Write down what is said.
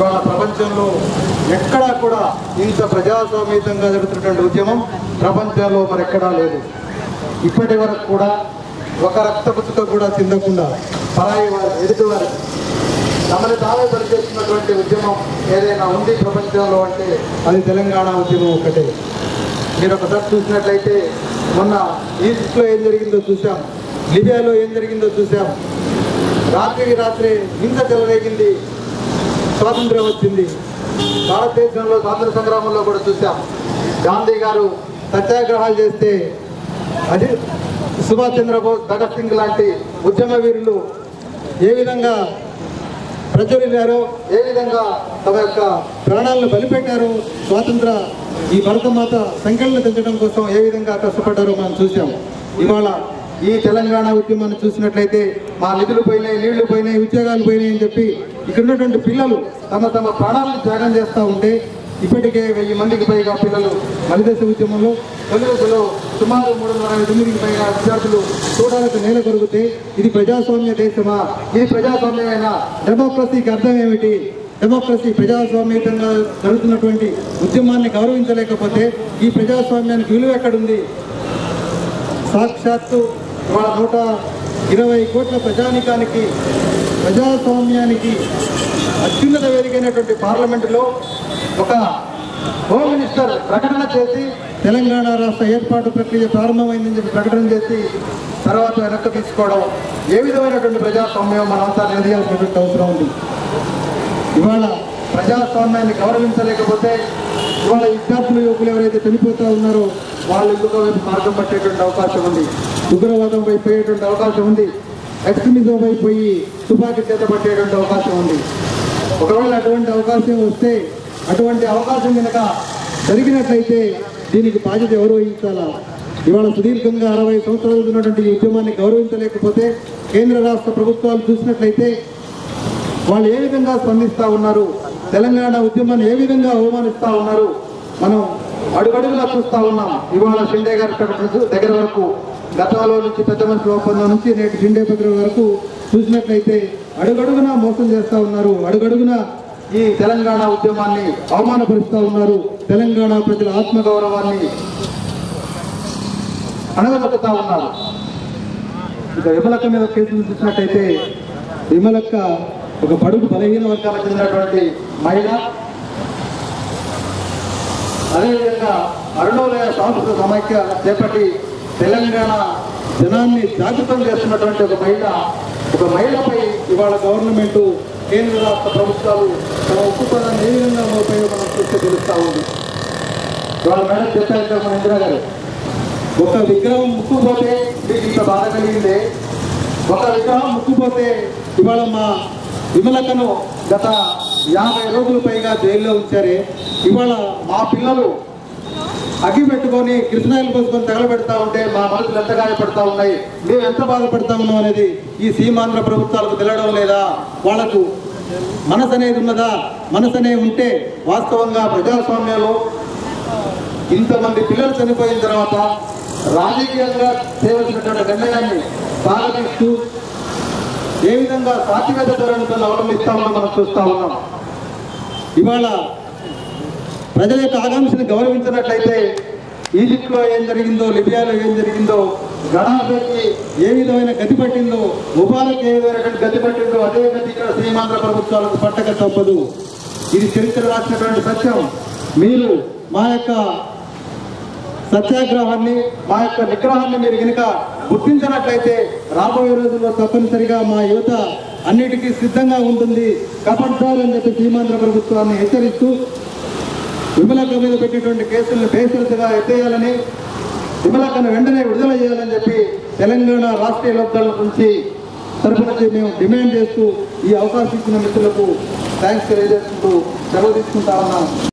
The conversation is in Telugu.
ఇవాళ ప్రపంచంలో ఎక్కడా కూడా ఇంత ప్రజాస్వామ్యంగా జరుగుతున్నటువంటి ఉద్యమం ప్రపంచంలో మరెక్కడా లేదు. ఇప్పటి వరకు కూడా ఒక రక్తపుచ్చుతో కూడా చెందకుండా పరాయి వారు ఎదుటివారు తమని తామే పరిచేస్తున్నటువంటి ఉద్యమం ఏదైనా ఉంది ప్రపంచంలో అంటే అది తెలంగాణ ఉద్యమం ఒకటే. మీరు ఒకసారి చూసినట్లయితే మొన్న ఈజిప్ట్లో ఏం జరిగిందో చూసాం, లిబియాలో ఏం జరిగిందో చూసాం. రాత్రికి రాత్రే హింస చెలరేగింది, స్వాతంత్ర్యం వచ్చింది. భారతదేశంలో స్వాతంత్ర సంగ్రామంలో కూడా చూసాం. గాంధీ గారు సత్యాగ్రహాలు చేస్తే అది సుభాష్ చంద్రబోస్, భగత్ సింగ్ లాంటి ఉద్యమ వీరులు ఏ విధంగా ప్రజ్వలిల్లారో, ఏ విధంగా తమ యొక్క ప్రాణాలను బలిపెట్టారో, స్వాతంత్ర ఈ భరతమాత సంఖ్యలను పెంచడం కోసం ఏ విధంగా కష్టపడ్డారో మనం చూసాం. ఇవాళ ఈ తెలంగాణ ఉద్యమాన్ని చూసినట్లయితే మా నిధులు పోయినాయి, నీళ్లు పోయినాయి, ఉద్యోగాలు పోయినాయి అని చెప్పి ఇక్కడ ఉన్నటువంటి పిల్లలు తమ ప్రాణాలను త్యాగం చేస్తూ ఉంటే ఇప్పటికే 1000 మందికి పైగా పిల్లలు మలిదశ ఉద్యమంలో తొలిదశలో సుమారు 329కి పైగా విద్యార్థులు చూడాలకు నేల కొరిగితే ఇది ప్రజాస్వామ్య దేశమా? ఇది ప్రజాస్వామ్యమైన డెమోక్రసీకి అర్థం ఏమిటి? డెమోక్రసీ ప్రజాస్వామ్యంగా జరుగుతున్నటువంటి ఉద్యమాన్ని గౌరవించలేకపోతే ఈ ప్రజాస్వామ్యానికి విలువ ఎక్కడుంది? సాక్షాత్తు వాళ్ళ 120 కోట్ల ప్రజానికానికి ప్రజాస్వామ్యానికి అత్యున్నత వేదికైనటువంటి పార్లమెంటులో ఒక హోమ్ మినిస్టర్ ప్రకటన చేసి తెలంగాణ రాష్ట్ర ఏర్పాటు ప్రక్రియ ప్రారంభమైందని చెప్పి ప్రకటన చేసి తర్వాత వెనక్కి తీసుకోవడం ఏ విధమైనటువంటి ప్రజాస్వామ్యం మనమంతా నిర్ణయించాల్సినటువంటి అవసరం ఉంది. ఇవాళ ప్రజాస్వామ్యాన్ని గౌరవించలేకపోతే ఇవాళ విద్యార్థులు, యువకులు ఎవరైతే చనిపోతూ ఉన్నారో వాళ్ళు ఇంకొక వైపు మార్గం పట్టేటువంటి అవకాశం ఉంది, ఉగ్రవాదం వైపు పోయేటువంటి అవకాశం ఉంది, ఎక్స్ట్రీమిజం వైపు పోయి తుపాకీ చేత పట్టేటువంటి అవకాశం ఉంది. ఒకవేళ అటువంటి అవకాశం వస్తే, అటువంటి అవకాశం కనుక జరిగినట్లయితే దీనికి బాధ్యత ఎవరు వహించాలా? ఇవాళ సుదీర్ఘంగా 60 సంవత్సరాలు ఉన్నటువంటి ఈ ఉద్యమాన్ని గౌరవించలేకపోతే కేంద్ర రాష్ట్ర ప్రభుత్వాలు చూసినట్లయితే వాళ్ళు ఏ విధంగా స్పందిస్తూ ఉన్నారు, తెలంగాణ ఉద్యమాన్ని ఏ విధంగా అవమానిస్తూ ఉన్నారు మనం అడుగడుగులా చూస్తూ ఉన్నాం. ఇవాళ షిండే గారి దగ్గర వరకు గతంలో నుంచి పెద్ద మనుషుల ఒప్పందం నుంచి నేటి షిండే పత్రిక వరకు చూసినట్లయితే అడుగడుగునా మోసం చేస్తూ ఉన్నారు, అడుగడుగునా ఈ తెలంగాణ ఉద్యమాన్ని అవమానపరుస్తూ ఉన్నారు, తెలంగాణ ప్రజల ఆత్మగౌరవాన్ని అణగదొక్కుతూ ఉన్నారు. ఇక విమలక్క మీద కేసులు చూసినట్టయితే విమలక్క ఒక బడుగు బలహీన వర్గాలకు చెందినటువంటి మహిళ. అదేవిధంగా అరుణోదయ సాంస్కృతిక సమైక్య చేపట్టి తెలంగాణ జనాన్ని జాగృతం చేస్తున్నటువంటి ఒక మహిళపై ఇవాళ గవర్నమెంట్, కేంద్ర రాష్ట్ర ప్రభుత్వాలు తమ ఉక్కుపదాన్ని ఏ విధంగా మోపాయో మనం చూస్తే తెలుస్తూ ఉంది. ఇవాళ మేడం చెప్పారు మన ఇందిరా గారు, ఒక విగ్రహం ముక్కుపోతే మీకు ఇంత బాధ కలిగిందే, ఒక విగ్రహం ముక్కుపోతే ఇవాళ మా విమలకను గత 50 రోజుల పైగా జైల్లో ఉంచారే, ఇవాళ మా పిల్లలు అగ్గి పెట్టుకొని కృష్ణాయిలు పోసుకొని తగలబెడతా ఉంటే మా మనసులు ఎంత గాయపడతా ఉన్నాయి, మేము ఎంత బాధపడతా ఉన్నాం అనేది ఈ సీమాంధ్ర ప్రభుత్వాలకు తెలియడం లేదా? వాళ్లకు మనసు అనేది ఉన్నదా? మనసు అనేది ఉంటే వాస్తవంగా ప్రజాస్వామ్యంలో ఇంతమంది పిల్లలు చనిపోయిన తర్వాత రాజకీయంగా చేయవలసినటువంటి నిర్ణయాన్ని సాగతీస్తూ ఏ విధంగా సాత్వికత ధోరణితో అవలంబిస్తామో మనం చూస్తూ ఉన్నాం. ఇవాళ ప్రజల యొక్క ఆకాంక్షను గౌరవించినట్లయితే ఈజిప్ట్లో ఏం జరిగిందో, లిబియాలో ఏం జరిగిందో, గడాఫీకి ఏ విధమైన గతి పట్టిందో, ముబారక్ ఏ విధమైనటువంటి గతి పట్టిందో అదే గతి ఇక్కడ సీమాంధ్ర ప్రభుత్వాలకు పట్టక తప్పదు. ఇది చరిత్ర రాసినటువంటి సత్యం. మీరు మా యొక్క సత్యాగ్రహాన్ని, మా యొక్క నిగ్రహాన్ని మీరు కనుక గుర్తించినట్లయితే రాబోయే రోజుల్లో తప్పనిసరిగా మా యువత అన్నిటికీ సిద్ధంగా ఉంటుంది. కపట్దారు అని చెప్పి సీమాంధ్ర ప్రభుత్వాన్ని హెచ్చరిస్తూ విమలక్క మీద పెట్టినటువంటి కేసులను బేషరతుగా ఎత్తేయాలని, విమలక్కను వెంటనే విడుదల చేయాలని చెప్పి తెలంగాణ రాష్ట్రీయ లోక్దళం నుంచి తరఫున మేము డిమాండ్ చేస్తూ ఈ అవకాశం ఇచ్చిన మిత్రులకు థ్యాంక్స్ తెలియజేసుకుంటూ సెలవు తీసుకుంటా ఉన్నాం.